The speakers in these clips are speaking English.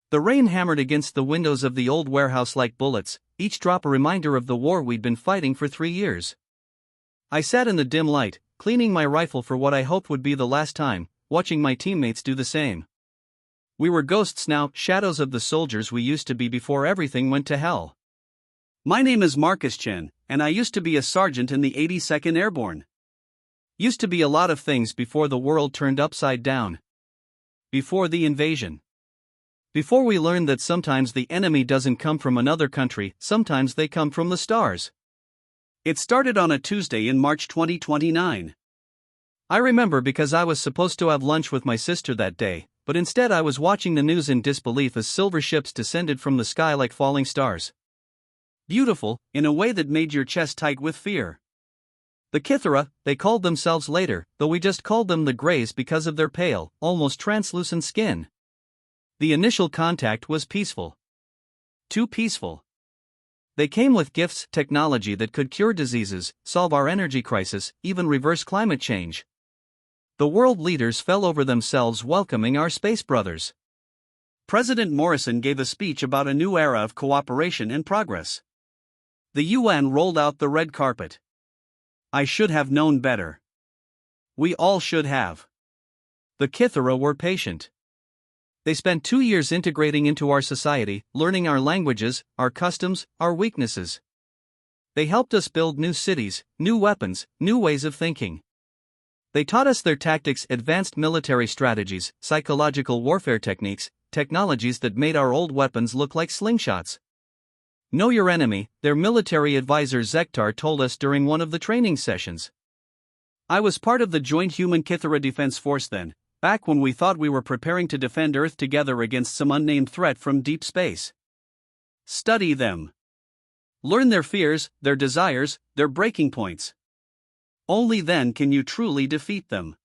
The rain hammered against the windows of the old warehouse like bullets, each drop a reminder of the war we'd been fighting for 3 years. I sat in the dim light, cleaning my rifle for what I hoped would be the last time, watching my teammates do the same. We were ghosts now, shadows of the soldiers we used to be before everything went to hell. My name is Marcus Chen, and I used to be a sergeant in the 82nd Airborne. Used to be a lot of things before the world turned upside down. Before the invasion. Before we learned that sometimes the enemy doesn't come from another country, sometimes they come from the stars. It started on a Tuesday in March 2029. I remember because I was supposed to have lunch with my sister that day, but instead I was watching the news in disbelief as silver ships descended from the sky like falling stars. Beautiful, in a way that made your chest tight with fear. The Kithara, they called themselves later, though we just called them the Greys because of their pale, almost translucent skin. The initial contact was peaceful. Too peaceful. They came with gifts, technology that could cure diseases, solve our energy crisis, even reverse climate change. The world leaders fell over themselves welcoming our space brothers. President Morrison gave a speech about a new era of cooperation and progress. The UN rolled out the red carpet. I should have known better. We all should have. The Kithara were patient. They spent 2 years integrating into our society, learning our languages, our customs, our weaknesses. They helped us build new cities, new weapons, new ways of thinking. They taught us their tactics, advanced military strategies, psychological warfare techniques, technologies that made our old weapons look like slingshots. Know your enemy, their military advisor Zektar told us during one of the training sessions. I was part of the Joint Human Kithara Defense Force then, back when we thought we were preparing to defend Earth together against some unnamed threat from deep space. Study them. Learn their fears, their desires, their breaking points. Only then can you truly defeat them.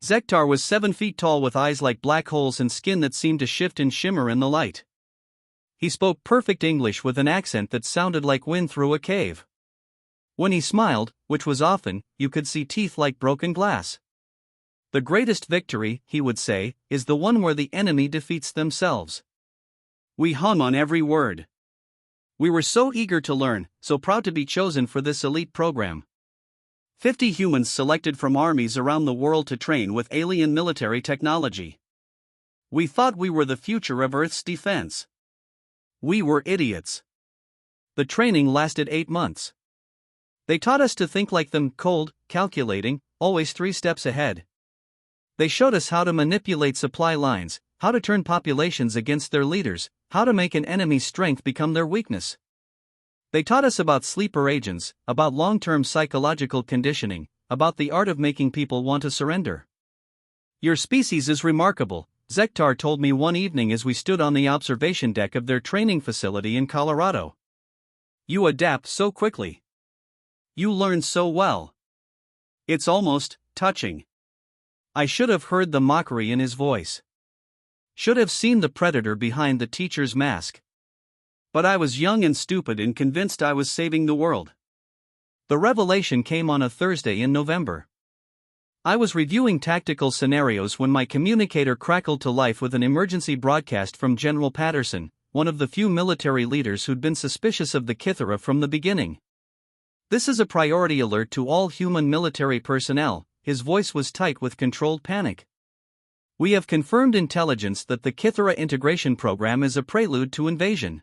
Zektar was 7 feet tall with eyes like black holes and skin that seemed to shift and shimmer in the light. He spoke perfect English with an accent that sounded like wind through a cave. When he smiled, which was often, you could see teeth like broken glass. The greatest victory, he would say, is the one where the enemy defeats themselves. We hung on every word. We were so eager to learn, so proud to be chosen for this elite program. 50 humans selected from armies around the world to train with alien military technology. We thought we were the future of Earth's defense. We were idiots. The training lasted 8 months. They taught us to think like them, cold, calculating, always 3 steps ahead. They showed us how to manipulate supply lines, how to turn populations against their leaders, how to make an enemy's strength become their weakness. They taught us about sleeper agents, about long-term psychological conditioning, about the art of making people want to surrender. Your species is remarkable, Zektar told me one evening as we stood on the observation deck of their training facility in Colorado. You adapt so quickly. You learn so well. It's almost touching. I should have heard the mockery in his voice. Should have seen the predator behind the teacher's mask. But I was young and stupid and convinced I was saving the world. The revelation came on a Thursday in November. I was reviewing tactical scenarios when my communicator crackled to life with an emergency broadcast from General Patterson, one of the few military leaders who'd been suspicious of the Kithara from the beginning. This is a priority alert to all human military personnel. His voice was tight with controlled panic. We have confirmed intelligence that the Kithara integration program is a prelude to invasion.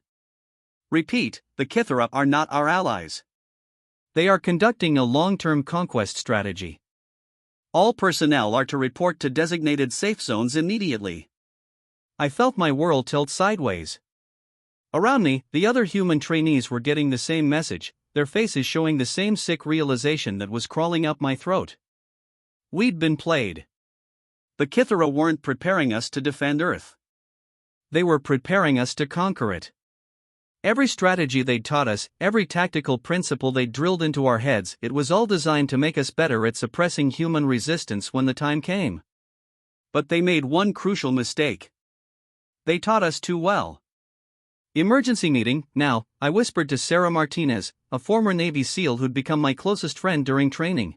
Repeat, the Kithara are not our allies. They are conducting a long-term conquest strategy. All personnel are to report to designated safe zones immediately. I felt my world tilt sideways. Around me, the other human trainees were getting the same message, their faces showing the same sick realization that was crawling up my throat. We'd been played. The Kithara weren't preparing us to defend Earth. They were preparing us to conquer it. Every strategy they'd taught us, every tactical principle they'd drilled into our heads, it was all designed to make us better at suppressing human resistance when the time came. But they made one crucial mistake. They taught us too well. Emergency meeting, now, I whispered to Sarah Martinez, a former Navy SEAL who'd become my closest friend during training.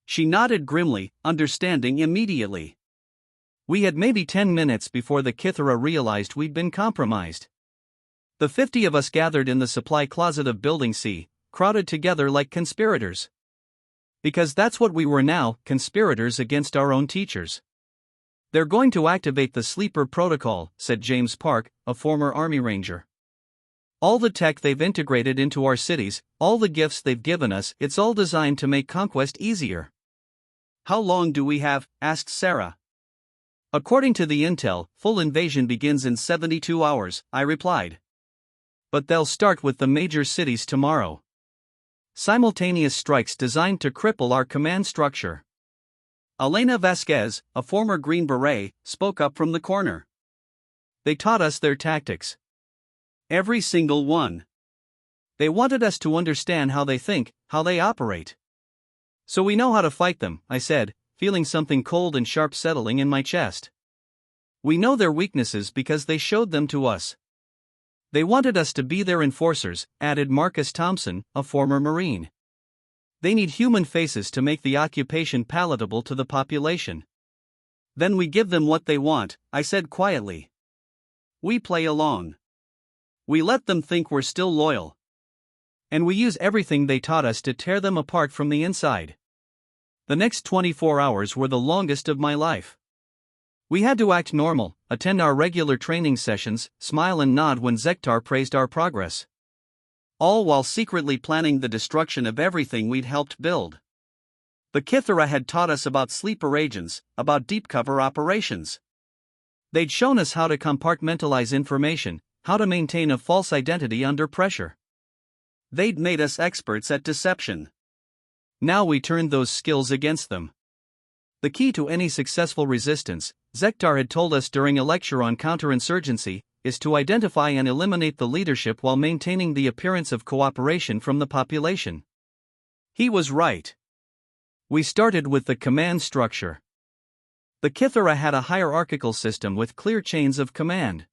She nodded grimly, understanding immediately. We had maybe 10 minutes before the Kithara realized we'd been compromised. The 50 of us gathered in the supply closet of Building C, crowded together like conspirators. Because that's what we were now, conspirators against our own teachers. They're going to activate the sleeper protocol, said James Park, a former Army Ranger. All the tech they've integrated into our cities, all the gifts they've given us, it's all designed to make conquest easier. How long do we have? Asked Sarah. According to the intel, full invasion begins in 72 hours, I replied. But they'll start with the major cities tomorrow. Simultaneous strikes designed to cripple our command structure. Elena Vasquez, a former Green Beret, spoke up from the corner. They taught us their tactics. Every single one. They wanted us to understand how they think, how they operate. So we know how to fight them, I said, feeling something cold and sharp settling in my chest. We know their weaknesses because they showed them to us. They wanted us to be their enforcers, added Marcus Thompson, a former Marine. They need human faces to make the occupation palatable to the population. Then we give them what they want, I said quietly. We play along. We let them think we're still loyal. And we use everything they taught us to tear them apart from the inside. The next 24 hours were the longest of my life. We had to act normal, attend our regular training sessions, smile and nod when Zektar praised our progress. All while secretly planning the destruction of everything we'd helped build. The Kithara had taught us about sleeper agents, about deep cover operations. They'd shown us how to compartmentalize information, how to maintain a false identity under pressure. They'd made us experts at deception. Now we turned those skills against them. The key to any successful resistance, Zektar had told us during a lecture on counterinsurgency, is to identify and eliminate the leadership while maintaining the appearance of cooperation from the population. He was right. We started with the command structure. The Kithara had a hierarchical system with clear chains of command.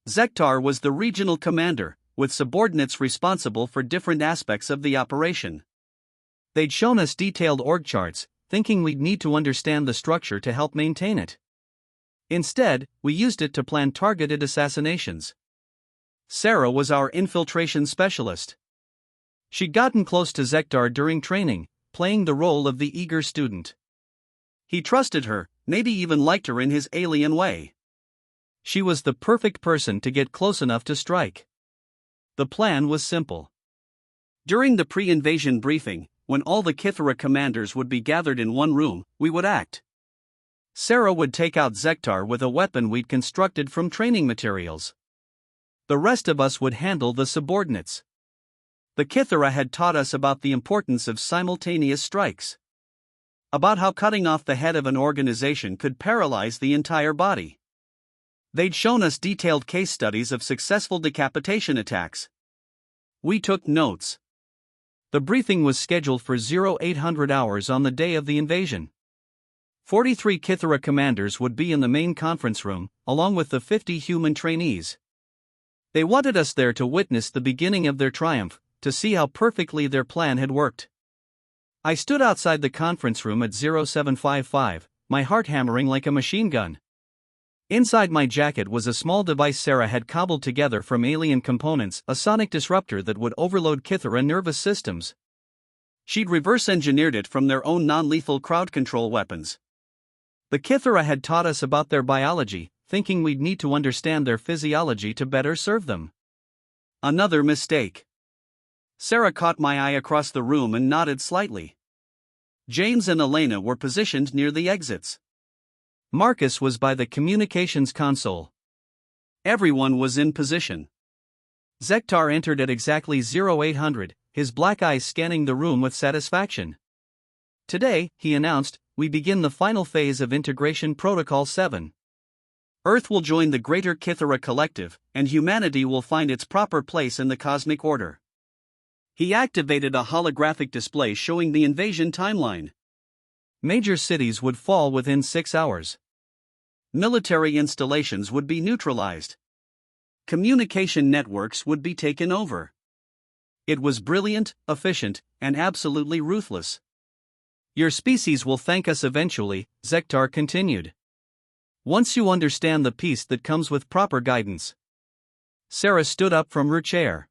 Zektar was the regional commander, with subordinates responsible for different aspects of the operation. They'd shown us detailed org charts, thinking we'd need to understand the structure to help maintain it. Instead, we used it to plan targeted assassinations. Sarah was our infiltration specialist. She'd gotten close to Zektar during training, playing the role of the eager student. He trusted her, maybe even liked her in his alien way. She was the perfect person to get close enough to strike. The plan was simple. During the pre-invasion briefing, when all the Kithara commanders would be gathered in one room, we would act. Sarah would take out Zektar with a weapon we'd constructed from training materials. The rest of us would handle the subordinates. The Kithara had taught us about the importance of simultaneous strikes. About how cutting off the head of an organization could paralyze the entire body. They'd shown us detailed case studies of successful decapitation attacks. We took notes. The briefing was scheduled for 0800 hours on the day of the invasion. 43 Kithara commanders would be in the main conference room, along with the 50 human trainees. They wanted us there to witness the beginning of their triumph, to see how perfectly their plan had worked. I stood outside the conference room at 0755, my heart hammering like a machine gun. Inside my jacket was a small device Sarah had cobbled together from alien components, a sonic disruptor that would overload Kithara nervous systems. She'd reverse-engineered it from their own non-lethal crowd control weapons. The Kithara had taught us about their biology, thinking we'd need to understand their physiology to better serve them. Another mistake. Sarah caught my eye across the room and nodded slightly. James and Elena were positioned near the exits. Marcus was by the communications console. Everyone was in position. Zektar entered at exactly 0800, his black eyes scanning the room with satisfaction. Today, he announced, we begin the final phase of Integration Protocol 7. Earth will join the greater Kithara collective, and humanity will find its proper place in the cosmic order. He activated a holographic display showing the invasion timeline. Major cities would fall within 6 hours. Military installations would be neutralized. Communication networks would be taken over. It was brilliant, efficient, and absolutely ruthless. Your species will thank us eventually, Zektar continued. Once you understand the peace that comes with proper guidance. Sarah stood up from her chair.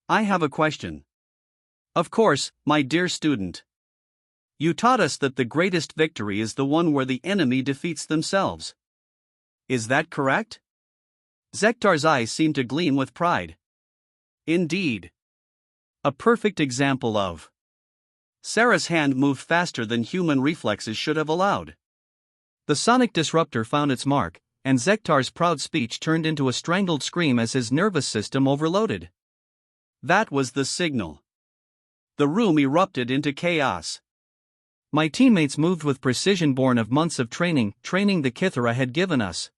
I have a question. Of course, my dear student. You taught us that the greatest victory is the one where the enemy defeats themselves. Is that correct? Zektar's eyes seemed to gleam with pride. Indeed. A perfect example of. Sarah's hand moved faster than human reflexes should have allowed. The sonic disruptor found its mark, and Zektar's proud speech turned into a strangled scream as his nervous system overloaded. That was the signal. The room erupted into chaos. My teammates moved with precision born of months of training the Kithara had given us.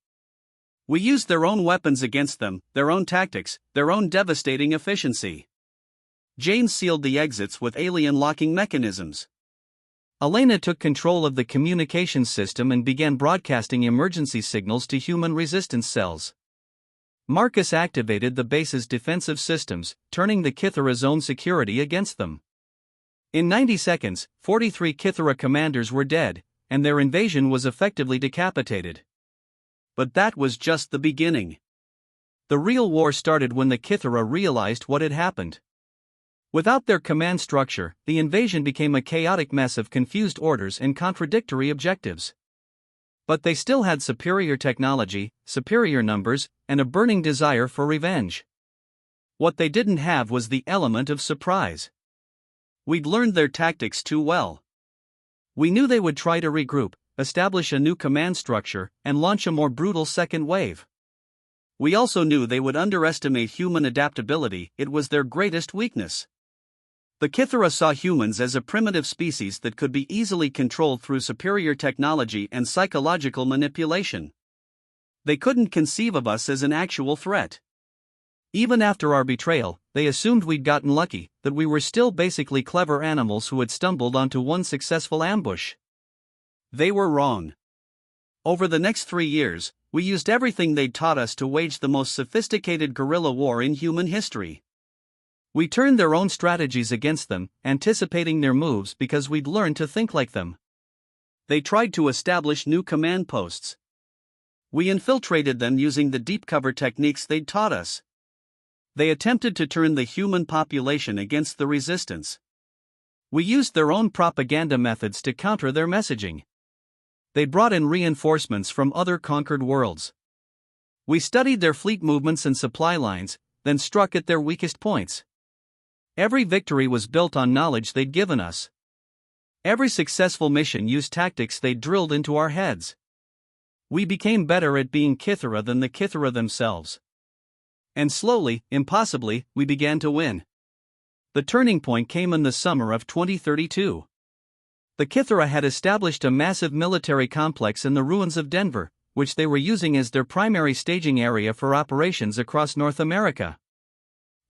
We used their own weapons against them, their own tactics, their own devastating efficiency. James sealed the exits with alien locking mechanisms. Elena took control of the communications system and began broadcasting emergency signals to human resistance cells. Marcus activated the base's defensive systems, turning the Kithara's own security against them. In 90 seconds, 43 Kithara commanders were dead, and their invasion was effectively decapitated. But that was just the beginning. The real war started when the Kithara realized what had happened. Without their command structure, the invasion became a chaotic mess of confused orders and contradictory objectives. But they still had superior technology, superior numbers, and a burning desire for revenge. What they didn't have was the element of surprise. We'd learned their tactics too well. We knew they would try to regroup, establish a new command structure, and launch a more brutal second wave. We also knew they would underestimate human adaptability. It was their greatest weakness. The Kithara saw humans as a primitive species that could be easily controlled through superior technology and psychological manipulation. They couldn't conceive of us as an actual threat. Even after our betrayal, they assumed we'd gotten lucky, that we were still basically clever animals who had stumbled onto one successful ambush. They were wrong. Over the next 3 years, we used everything they'd taught us to wage the most sophisticated guerrilla war in human history. We turned their own strategies against them, anticipating their moves because we'd learned to think like them. They tried to establish new command posts. We infiltrated them using the deep cover techniques they'd taught us. They attempted to turn the human population against the resistance. We used their own propaganda methods to counter their messaging. They brought in reinforcements from other conquered worlds. We studied their fleet movements and supply lines, then struck at their weakest points. Every victory was built on knowledge they'd given us. Every successful mission used tactics they'd drilled into our heads. We became better at being Kithara than the Kithara themselves. And slowly, impossibly, we began to win. The turning point came in the summer of 2032. The Kithara had established a massive military complex in the ruins of Denver, which they were using as their primary staging area for operations across North America.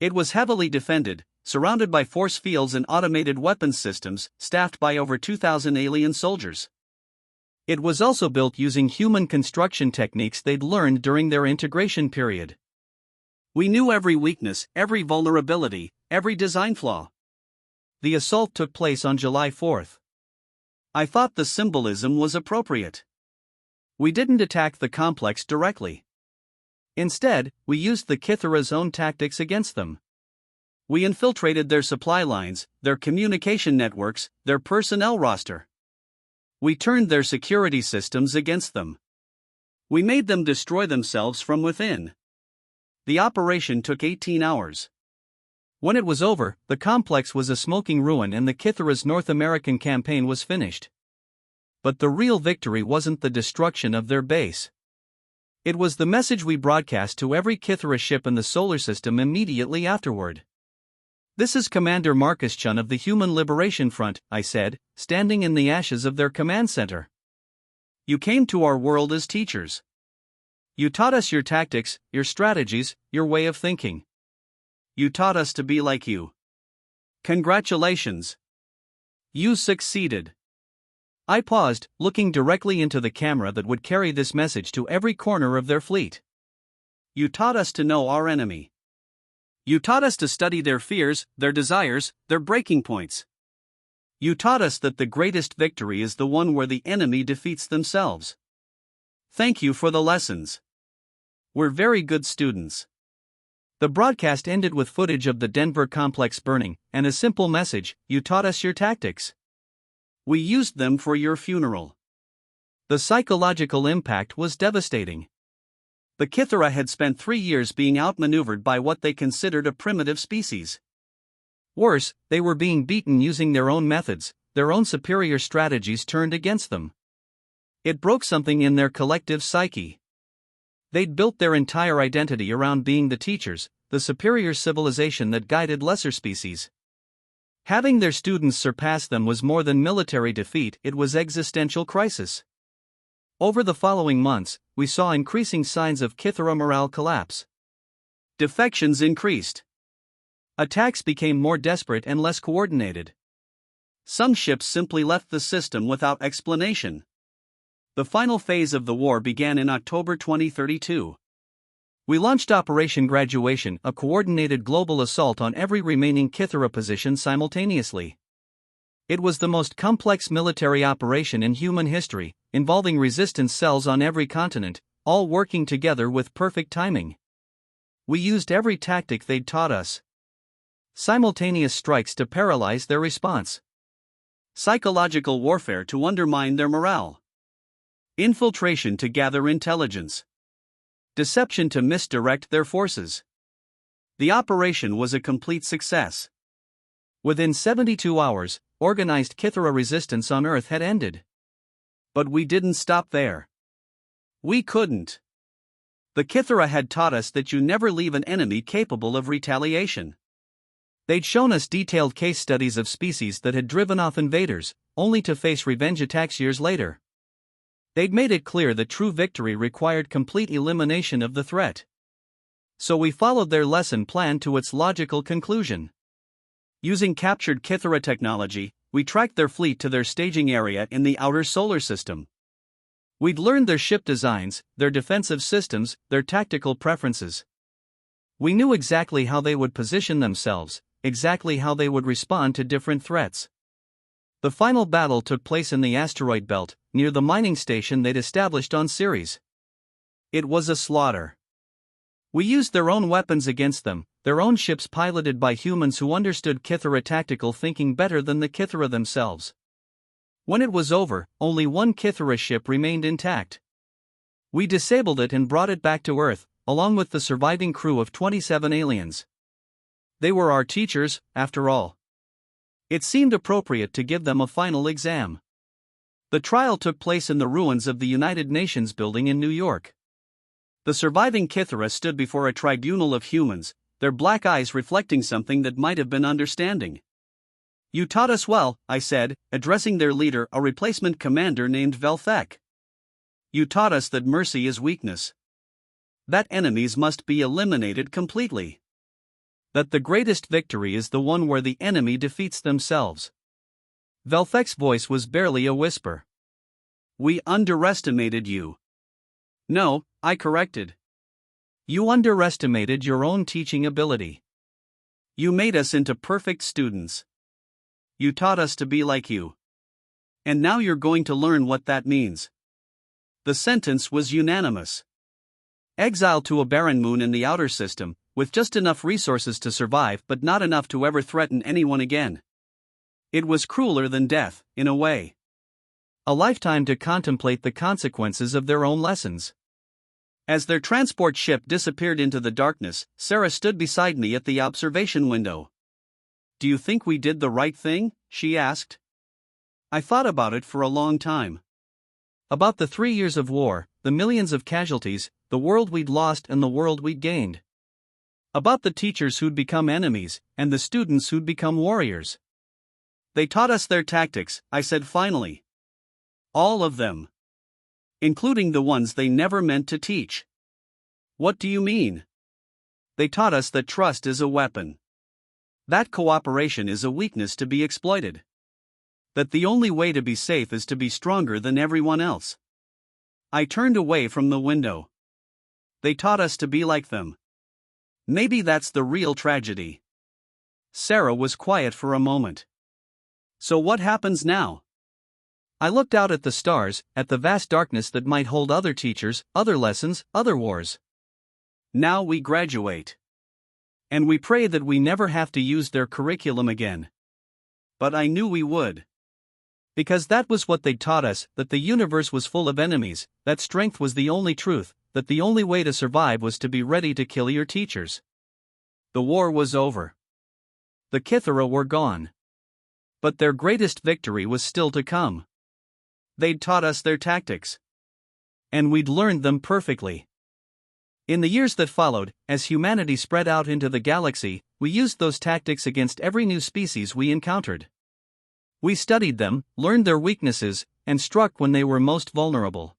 It was heavily defended, surrounded by force fields and automated weapons systems, staffed by over 2,000 alien soldiers. It was also built using human construction techniques they'd learned during their integration period. We knew every weakness, every vulnerability, every design flaw. The assault took place on July 4th. I thought the symbolism was appropriate. We didn't attack the complex directly. Instead, we used the Kithara's own tactics against them. We infiltrated their supply lines, their communication networks, their personnel roster. We turned their security systems against them. We made them destroy themselves from within. The operation took 18 hours. When it was over, the complex was a smoking ruin and the Kithara's North American campaign was finished. But the real victory wasn't the destruction of their base. It was the message we broadcast to every Kithara ship in the solar system immediately afterward. "This is Commander Marcus Chun of the Human Liberation Front," I said, standing in the ashes of their command center. "You came to our world as teachers. You taught us your tactics, your strategies, your way of thinking. You taught us to be like you. Congratulations. You succeeded." I paused, looking directly into the camera that would carry this message to every corner of their fleet. "You taught us to know our enemy. You taught us to study their fears, their desires, their breaking points. You taught us that the greatest victory is the one where the enemy defeats themselves. Thank you for the lessons. We're very good students. The broadcast ended with footage of the Denver complex burning, and a simple message: you taught us your tactics. We used them for your funeral. The psychological impact was devastating. The Kithara had spent 3 years being outmaneuvered by what they considered a primitive species. Worse, they were being beaten using their own methods, their own superior strategies turned against them. It broke something in their collective psyche. They'd built their entire identity around being the teachers, the superior civilization that guided lesser species. Having their students surpass them was more than military defeat, it was existential crisis. Over the following months, we saw increasing signs of Kithara morale collapse. Defections increased. Attacks became more desperate and less coordinated. Some ships simply left the system without explanation. The final phase of the war began in October 2032. We launched Operation Graduation, a coordinated global assault on every remaining Kithara position simultaneously. It was the most complex military operation in human history, involving resistance cells on every continent, all working together with perfect timing. We used every tactic they'd taught us. Simultaneous strikes to paralyze their response. Psychological warfare to undermine their morale. Infiltration to gather intelligence. Deception to misdirect their forces. The operation was a complete success. Within 72 hours, organized Kithara resistance on Earth had ended. But we didn't stop there. We couldn't. The Kithara had taught us that you never leave an enemy capable of retaliation. They'd shown us detailed case studies of species that had driven off invaders, only to face revenge attacks years later. They'd made it clear that true victory required complete elimination of the threat. So we followed their lesson plan to its logical conclusion. Using captured Kithara technology, we tracked their fleet to their staging area in the outer solar system. We'd learned their ship designs, their defensive systems, their tactical preferences. We knew exactly how they would position themselves, exactly how they would respond to different threats. The final battle took place in the asteroid belt, near the mining station they'd established on Ceres. It was a slaughter. We used their own weapons against them, their own ships piloted by humans who understood Kithara tactical thinking better than the Kithara themselves. When it was over, only one Kithara ship remained intact. We disabled it and brought it back to Earth, along with the surviving crew of 27 aliens. They were our teachers, after all. It seemed appropriate to give them a final exam. The trial took place in the ruins of the United Nations building in New York. The surviving Kithara stood before a tribunal of humans, their black eyes reflecting something that might have been understanding. You taught us well, I said, addressing their leader, a replacement commander named Velthek. You taught us that mercy is weakness. That enemies must be eliminated completely. That the greatest victory is the one where the enemy defeats themselves. Velthek's voice was barely a whisper. We underestimated you. No, I corrected. You underestimated your own teaching ability. You made us into perfect students. You taught us to be like you. And now you're going to learn what that means. The sentence was unanimous. Exile to a barren moon in the outer system, with just enough resources to survive but not enough to ever threaten anyone again. It was crueler than death, in a way. A lifetime to contemplate the consequences of their own lessons. As their transport ship disappeared into the darkness, Sarah stood beside me at the observation window. Do you think we did the right thing? She asked. I thought about it for a long time. About the 3 years of war, the millions of casualties, the world we'd lost and the world we'd gained. About the teachers who'd become enemies, and the students who'd become warriors. They taught us their tactics, I said finally. All of them. Including the ones they never meant to teach. What do you mean? They taught us that trust is a weapon. That cooperation is a weakness to be exploited. That the only way to be safe is to be stronger than everyone else. I turned away from the window. They taught us to be like them. Maybe that's the real tragedy. Sarah was quiet for a moment. So what happens now? I looked out at the stars, at the vast darkness that might hold other teachers, other lessons, other wars. Now we graduate. And we pray that we never have to use their curriculum again. But I knew we would. Because that was what they'd taught us, that the universe was full of enemies, that strength was the only truth, that the only way to survive was to be ready to kill your teachers. The war was over. The Kithara were gone. But their greatest victory was still to come. They'd taught us their tactics. And we'd learned them perfectly. In the years that followed, as humanity spread out into the galaxy, we used those tactics against every new species we encountered. We studied them, learned their weaknesses, and struck when they were most vulnerable.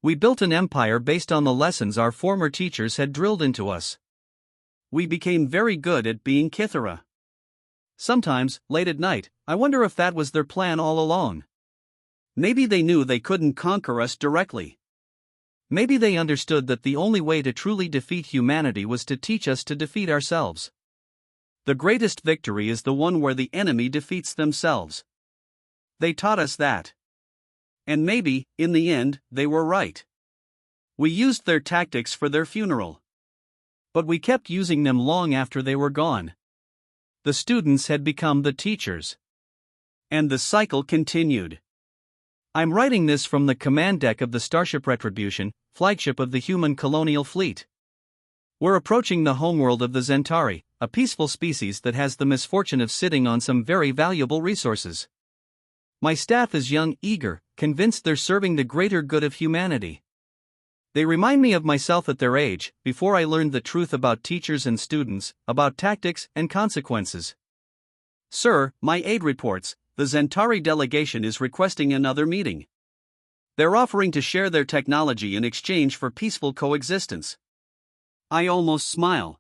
We built an empire based on the lessons our former teachers had drilled into us. We became very good at being Kithara. Sometimes, late at night, I wonder if that was their plan all along. Maybe they knew they couldn't conquer us directly. Maybe they understood that the only way to truly defeat humanity was to teach us to defeat ourselves. The greatest victory is the one where the enemy defeats themselves. They taught us that. And maybe, in the end, they were right. We used their tactics for their funeral. But we kept using them long after they were gone. The students had become the teachers. And the cycle continued. I'm writing this from the command deck of the Starship Retribution, flagship of the human colonial fleet. We're approaching the homeworld of the Centauri, a peaceful species that has the misfortune of sitting on some very valuable resources. My staff is young, eager, convinced they're serving the greater good of humanity. They remind me of myself at their age, before I learned the truth about teachers and students, about tactics and consequences. Sir, my aide reports, the Centauri delegation is requesting another meeting. They're offering to share their technology in exchange for peaceful coexistence. I almost smile.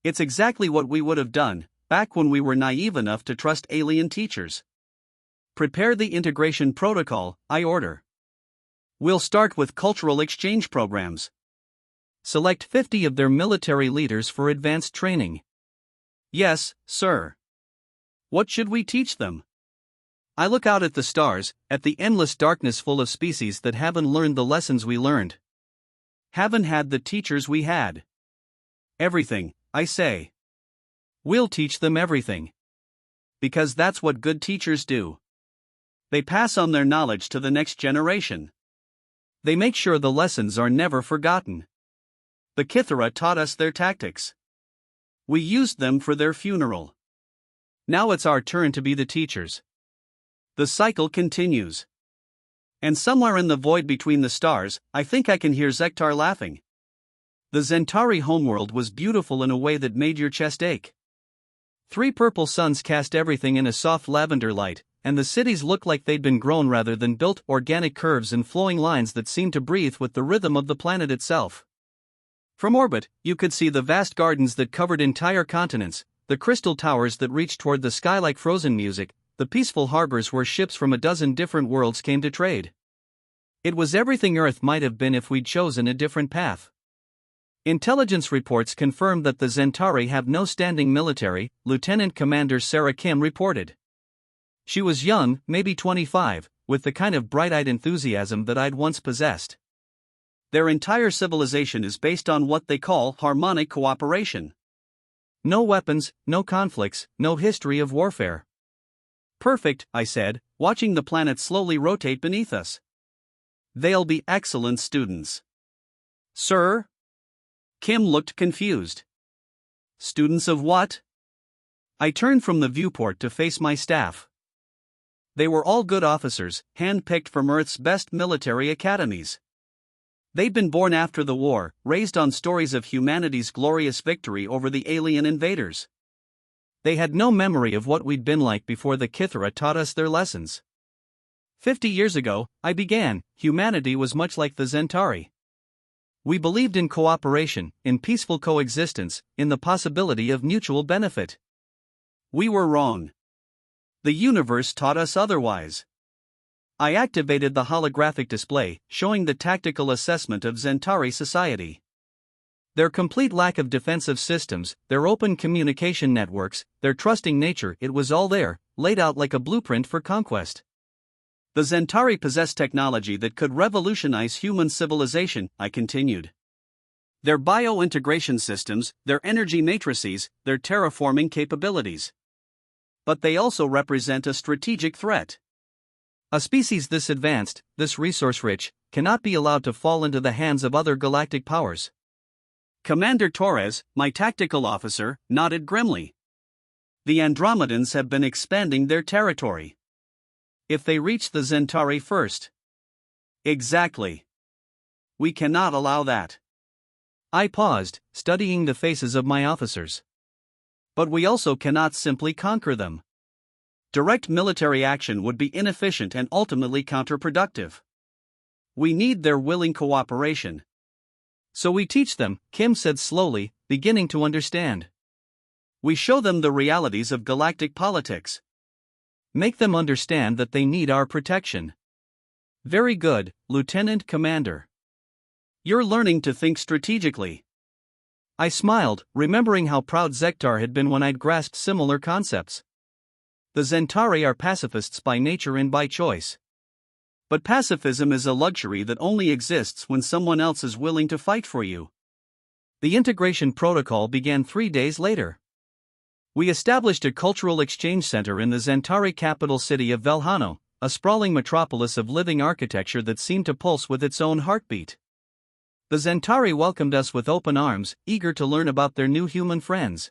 It's exactly what we would have done, back when we were naive enough to trust alien teachers. Prepare the integration protocol, I order. We'll start with cultural exchange programs. Select 50 of their military leaders for advanced training. Yes, sir. What should we teach them? I look out at the stars, at the endless darkness full of species that haven't learned the lessons we learned. Haven't had the teachers we had. Everything, I say. We'll teach them everything. Because that's what good teachers do. They pass on their knowledge to the next generation. They make sure the lessons are never forgotten. The Kithara taught us their tactics. We used them for their funeral. Now it's our turn to be the teachers. The cycle continues. And somewhere in the void between the stars, I think I can hear Zektar laughing. The Centauri homeworld was beautiful in a way that made your chest ache. 3 purple suns cast everything in a soft lavender light, and the cities looked like they'd been grown rather than built, organic curves and flowing lines that seemed to breathe with the rhythm of the planet itself. From orbit, you could see the vast gardens that covered entire continents, the crystal towers that reached toward the sky like frozen music, the peaceful harbors where ships from a dozen different worlds came to trade. It was everything Earth might have been if we'd chosen a different path. Intelligence reports confirmed that the Centauri have no standing military, Lieutenant Commander Sarah Kim reported. She was young, maybe 25, with the kind of bright-eyed enthusiasm that I'd once possessed. Their entire civilization is based on what they call harmonic cooperation. No weapons, no conflicts, no history of warfare. Perfect, I said, watching the planet slowly rotate beneath us. They'll be excellent students. Sir? Kim looked confused. Students of what? I turned from the viewport to face my staff. They were all good officers, hand-picked from Earth's best military academies. They'd been born after the war, raised on stories of humanity's glorious victory over the alien invaders. They had no memory of what we'd been like before the Kithara taught us their lessons. 50 years ago, I began, humanity was much like the Centauri. We believed in cooperation, in peaceful coexistence, in the possibility of mutual benefit. We were wrong. The universe taught us otherwise. I activated the holographic display, showing the tactical assessment of Centauri society. Their complete lack of defensive systems, their open communication networks, their trusting nature, it was all there, laid out like a blueprint for conquest. The Zentari possess technology that could revolutionize human civilization, I continued. Their bio-integration systems, their energy matrices, their terraforming capabilities. But they also represent a strategic threat. A species this advanced, this resource-rich, cannot be allowed to fall into the hands of other galactic powers. Commander Torres, my tactical officer, nodded grimly. The Andromedans have been expanding their territory. If they reach the Zentari first. Exactly. We cannot allow that. I paused, studying the faces of my officers. But we also cannot simply conquer them. Direct military action would be inefficient and ultimately counterproductive. We need their willing cooperation. So we teach them, Kim said slowly, beginning to understand. We show them the realities of galactic politics. Make them understand that they need our protection. Very good, Lieutenant Commander. You're learning to think strategically. I smiled, remembering how proud Zektar had been when I'd grasped similar concepts. The Zentari are pacifists by nature and by choice. But pacifism is a luxury that only exists when someone else is willing to fight for you. The integration protocol began 3 days later. We established a cultural exchange center in the Zentari capital city of Velhano, a sprawling metropolis of living architecture that seemed to pulse with its own heartbeat. The Zentari welcomed us with open arms, eager to learn about their new human friends.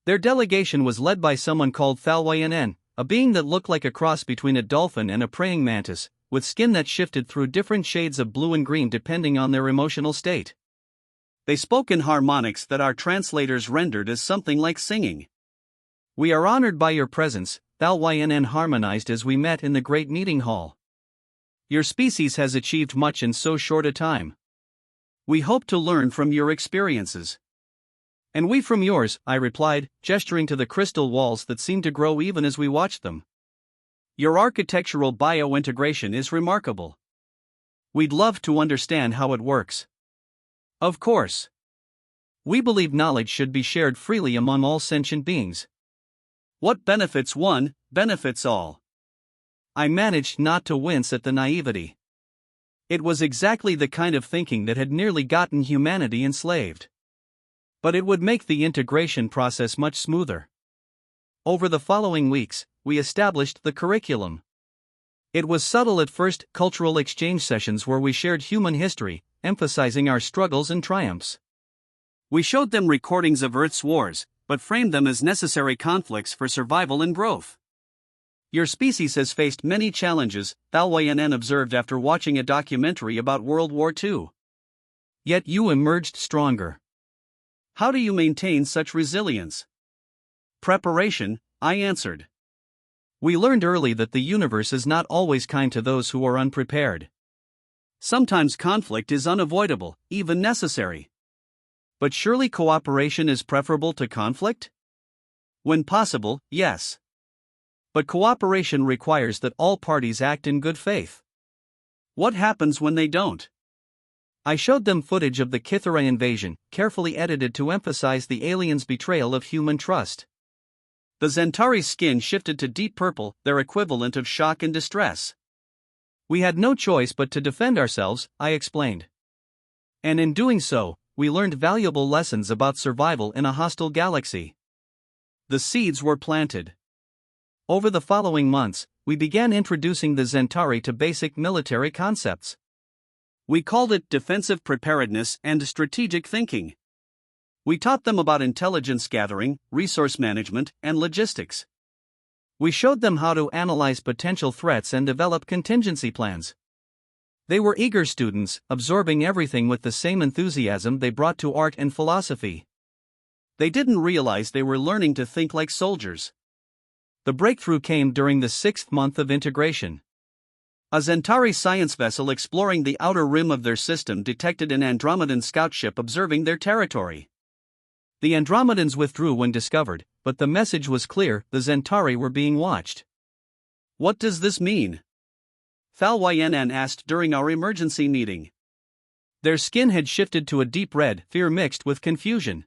Their delegation was led by someone called Thalwayanen, a being that looked like a cross between a dolphin and a praying mantis, with skin that shifted through different shades of blue and green depending on their emotional state. They spoke in harmonics that our translators rendered as something like singing. We are honored by your presence, Thalwayanen harmonized as we met in the great meeting hall. Your species has achieved much in so short a time. We hope to learn from your experiences. And we from yours, I replied, gesturing to the crystal walls that seemed to grow even as we watched them. Your architectural bio-integration is remarkable. We'd love to understand how it works. Of course. We believe knowledge should be shared freely among all sentient beings. What benefits one, benefits all. I managed not to wince at the naivety. It was exactly the kind of thinking that had nearly gotten humanity enslaved. But it would make the integration process much smoother. Over the following weeks, we established the curriculum. It was subtle at first, cultural exchange sessions where we shared human history, emphasizing our struggles and triumphs. We showed them recordings of Earth's wars, but framed them as necessary conflicts for survival and growth. Your species has faced many challenges, Thalwayanen observed after watching a documentary about World War II. Yet you emerged stronger. How do you maintain such resilience? Preparation, I answered. We learned early that the universe is not always kind to those who are unprepared. Sometimes conflict is unavoidable, even necessary. But surely cooperation is preferable to conflict? When possible, yes. But cooperation requires that all parties act in good faith. What happens when they don't? I showed them footage of the Kithara invasion, carefully edited to emphasize the aliens' betrayal of human trust. The Zentari's skin shifted to deep purple, their equivalent of shock and distress. We had no choice but to defend ourselves, I explained. And in doing so, we learned valuable lessons about survival in a hostile galaxy. The seeds were planted. Over the following months, we began introducing the Zentari to basic military concepts. We called it defensive preparedness and strategic thinking. We taught them about intelligence gathering, resource management, and logistics. We showed them how to analyze potential threats and develop contingency plans. They were eager students, absorbing everything with the same enthusiasm they brought to art and philosophy. They didn't realize they were learning to think like soldiers. The breakthrough came during the 6th month of integration. A Zentari science vessel exploring the outer rim of their system detected an Andromedan scout ship observing their territory. The Andromedans withdrew when discovered, but the message was clear: the Zentari were being watched. What does this mean? Thalwayanen asked during our emergency meeting. Their skin had shifted to a deep red, fear mixed with confusion.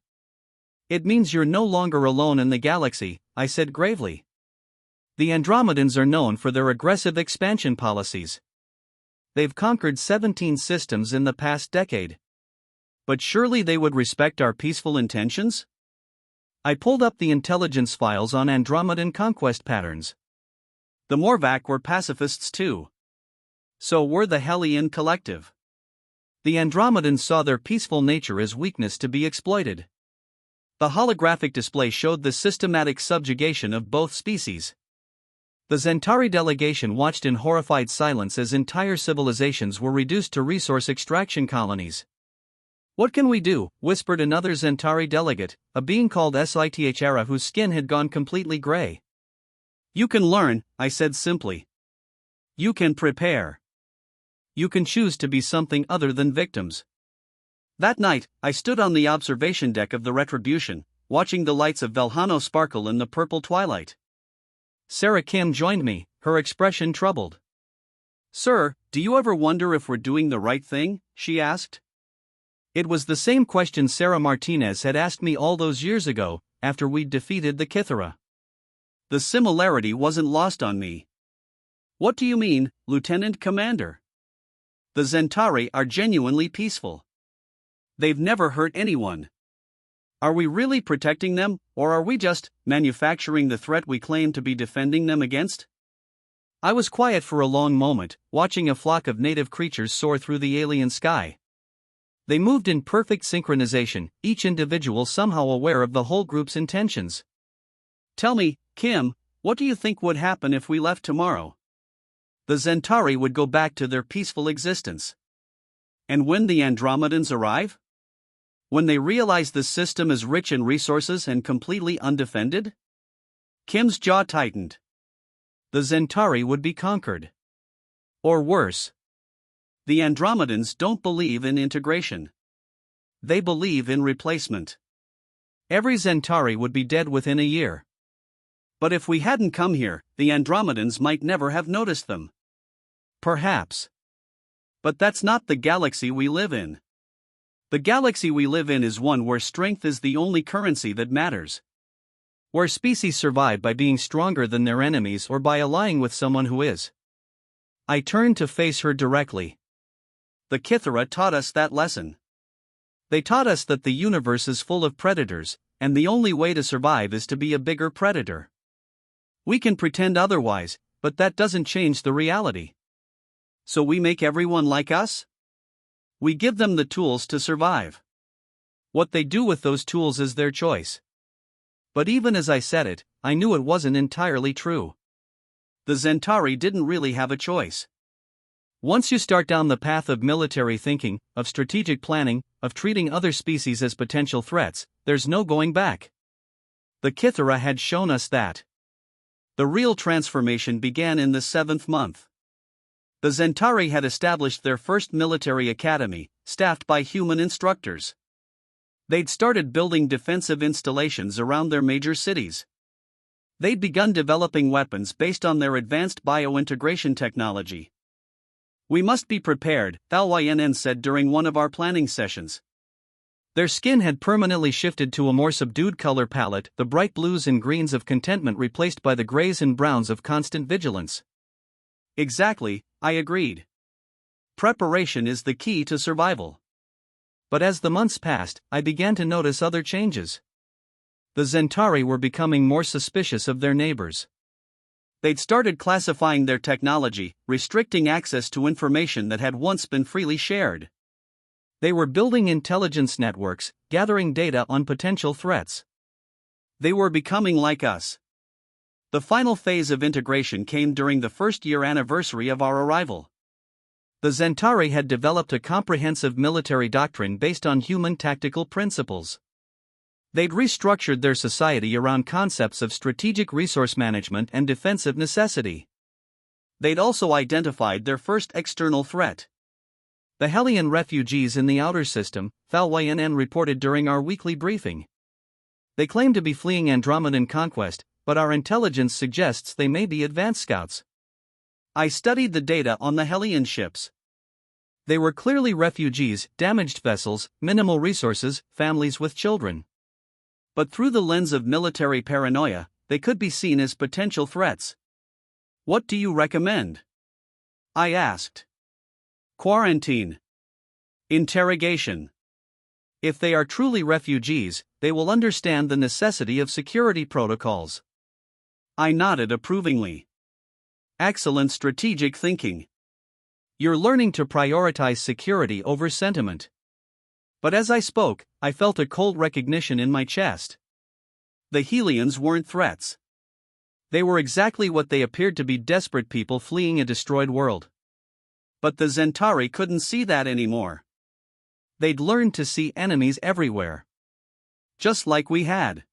It means you're no longer alone in the galaxy, I said gravely. The Andromedans are known for their aggressive expansion policies. They've conquered 17 systems in the past decade. But surely they would respect our peaceful intentions? I pulled up the intelligence files on Andromedan conquest patterns. The Morvac were pacifists too. So were the Hellion Collective. The Andromedans saw their peaceful nature as weakness to be exploited. The holographic display showed the systematic subjugation of both species. The Zentari delegation watched in horrified silence as entire civilizations were reduced to resource extraction colonies. "What can we do?" whispered another Zentari delegate, a being called Sithara whose skin had gone completely gray. "You can learn," I said simply. "You can prepare. You can choose to be something other than victims." That night, I stood on the observation deck of the Retribution, watching the lights of Velhano sparkle in the purple twilight. Sarah Kim joined me, her expression troubled. "Sir, do you ever wonder if we're doing the right thing?" she asked. It was the same question Sarah Martinez had asked me all those years ago, after we'd defeated the Kythera. The similarity wasn't lost on me. "What do you mean, Lieutenant Commander?" "The Zentari are genuinely peaceful. They've never hurt anyone. Are we really protecting them, or are we just manufacturing the threat we claim to be defending them against?" I was quiet for a long moment, watching a flock of native creatures soar through the alien sky. They moved in perfect synchronization, each individual somehow aware of the whole group's intentions. "Tell me, Kim, what do you think would happen if we left tomorrow?" "The Zentari would go back to their peaceful existence." "And when the Andromedans arrive? When they realize the system is rich in resources and completely undefended?" Kim's jaw tightened. "The Zentari would be conquered. Or worse. The Andromedans don't believe in integration. They believe in replacement. Every Zentari would be dead within a year. But if we hadn't come here, the Andromedans might never have noticed them." "Perhaps. But that's not the galaxy we live in. The galaxy we live in is one where strength is the only currency that matters. Where species survive by being stronger than their enemies or by allying with someone who is." I turned to face her directly. "The Kythera taught us that lesson. They taught us that the universe is full of predators, and the only way to survive is to be a bigger predator. We can pretend otherwise, but that doesn't change the reality. So we make everyone like us? We give them the tools to survive. What they do with those tools is their choice." But even as I said it, I knew it wasn't entirely true. The Zentari didn't really have a choice. Once you start down the path of military thinking, of strategic planning, of treating other species as potential threats, there's no going back. The Kythera had shown us that. The real transformation began in the 7th month. The Zentari had established their first military academy, staffed by human instructors. They'd started building defensive installations around their major cities. They'd begun developing weapons based on their advanced biointegration technology. "We must be prepared," Thalynn said during one of our planning sessions. Their skin had permanently shifted to a more subdued color palette, the bright blues and greens of contentment replaced by the grays and browns of constant vigilance. "Exactly," I agreed. "Preparation is the key to survival." But as the months passed, I began to notice other changes. The Zentari were becoming more suspicious of their neighbors. They'd started classifying their technology, restricting access to information that had once been freely shared. They were building intelligence networks, gathering data on potential threats. They were becoming like us. The final phase of integration came during the first-year anniversary of our arrival. The Zentari had developed a comprehensive military doctrine based on human tactical principles. They'd restructured their society around concepts of strategic resource management and defensive necessity. They'd also identified their first external threat. The Hellion refugees in the outer system, Thalynn reported during our weekly briefing. They claim to be fleeing Andromedan conquest, but our intelligence suggests they may be advanced scouts. I studied the data on the Hellion ships. They were clearly refugees, damaged vessels, minimal resources, families with children. But through the lens of military paranoia, they could be seen as potential threats. What do you recommend? I asked. Quarantine. Interrogation. If they are truly refugees, they will understand the necessity of security protocols. I nodded approvingly. Excellent strategic thinking. You're learning to prioritize security over sentiment. But as I spoke, I felt a cold recognition in my chest. The Helians weren't threats. They were exactly what they appeared to be: desperate people fleeing a destroyed world. But the Centauri couldn't see that anymore. They'd learned to see enemies everywhere. Just like we had.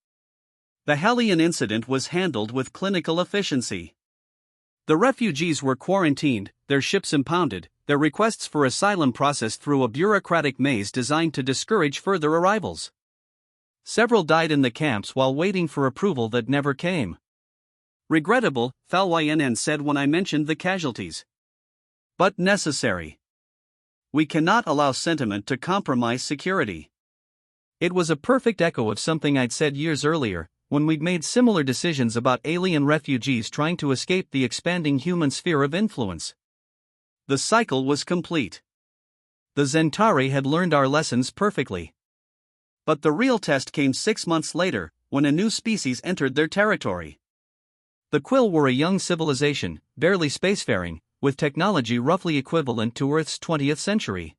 The Hellion incident was handled with clinical efficiency. The refugees were quarantined, their ships impounded, their requests for asylum processed through a bureaucratic maze designed to discourage further arrivals. Several died in the camps while waiting for approval that never came. Regrettable, HFY said when I mentioned the casualties. But necessary. We cannot allow sentiment to compromise security. It was a perfect echo of something I'd said years earlier, when we'd made similar decisions about alien refugees trying to escape the expanding human sphere of influence. The cycle was complete. The Centauri had learned our lessons perfectly. But the real test came 6 months later, when a new species entered their territory. The Quill were a young civilization, barely spacefaring, with technology roughly equivalent to Earth's 20th century.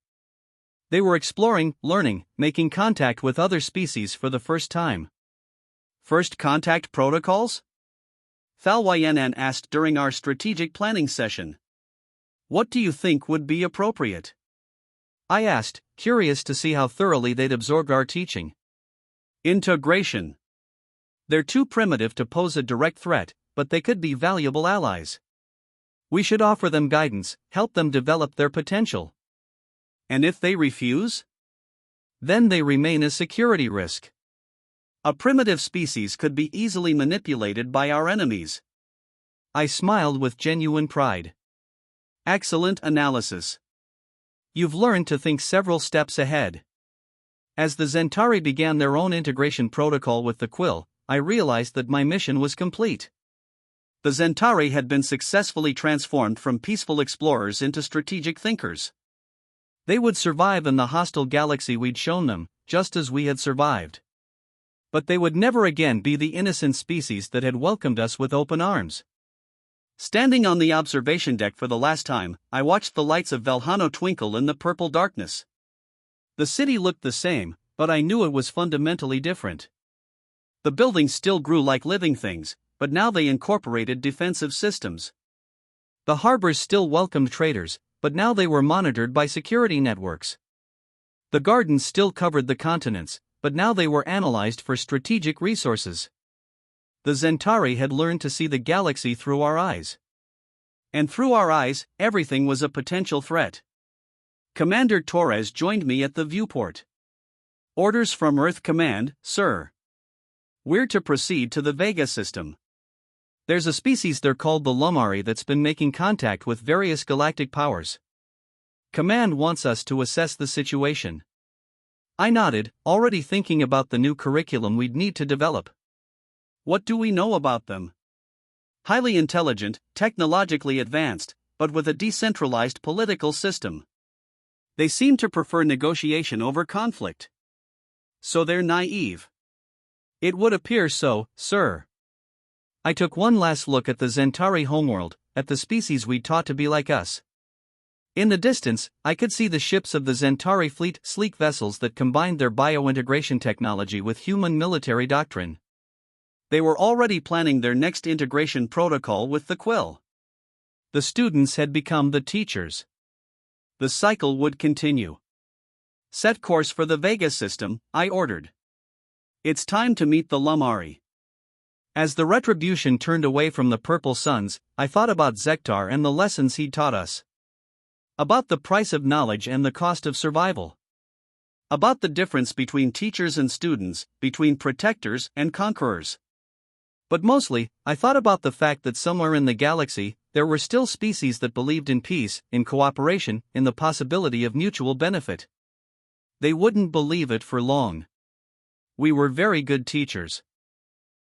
They were exploring, learning, making contact with other species for the first time. First contact protocols? HFY asked during our strategic planning session. What do you think would be appropriate? I asked, curious to see how thoroughly they'd absorbed our teaching. Integration. They're too primitive to pose a direct threat, but they could be valuable allies. We should offer them guidance, help them develop their potential. And if they refuse? Then they remain a security risk. A primitive species could be easily manipulated by our enemies. I smiled with genuine pride. Excellent analysis. You've learned to think several steps ahead. As the Centauri began their own integration protocol with the Quill, I realized that my mission was complete. The Centauri had been successfully transformed from peaceful explorers into strategic thinkers. They would survive in the hostile galaxy we'd shown them, just as we had survived. But they would never again be the innocent species that had welcomed us with open arms. Standing on the observation deck for the last time, I watched the lights of Valhano twinkle in the purple darkness. The city looked the same, but I knew it was fundamentally different. The buildings still grew like living things, but now they incorporated defensive systems. The harbors still welcomed traders, but now they were monitored by security networks. The gardens still covered the continents, but now they were analyzed for strategic resources. The Centauri had learned to see the galaxy through our eyes. And through our eyes, everything was a potential threat. Commander Torres joined me at the viewport. Orders from Earth Command, sir. We're to proceed to the Vega system. There's a species there called the Lumari that's been making contact with various galactic powers. Command wants us to assess the situation. I nodded, already thinking about the new curriculum we'd need to develop. What do we know about them? Highly intelligent, technologically advanced, but with a decentralized political system. They seem to prefer negotiation over conflict. So they're naive. It would appear so, sir. I took one last look at the Centauri homeworld, at the species we'd taught to be like us. In the distance, I could see the ships of the Centauri fleet, sleek vessels that combined their biointegration technology with human military doctrine. They were already planning their next integration protocol with the Quill. The students had become the teachers. The cycle would continue. Set course for the Vega system, I ordered. It's time to meet the Lumari. As the Retribution turned away from the purple suns, I thought about Zektar and the lessons he'd taught us. About the price of knowledge and the cost of survival. About the difference between teachers and students, between protectors and conquerors. But mostly, I thought about the fact that somewhere in the galaxy, there were still species that believed in peace, in cooperation, in the possibility of mutual benefit. They wouldn't believe it for long. We were very good teachers.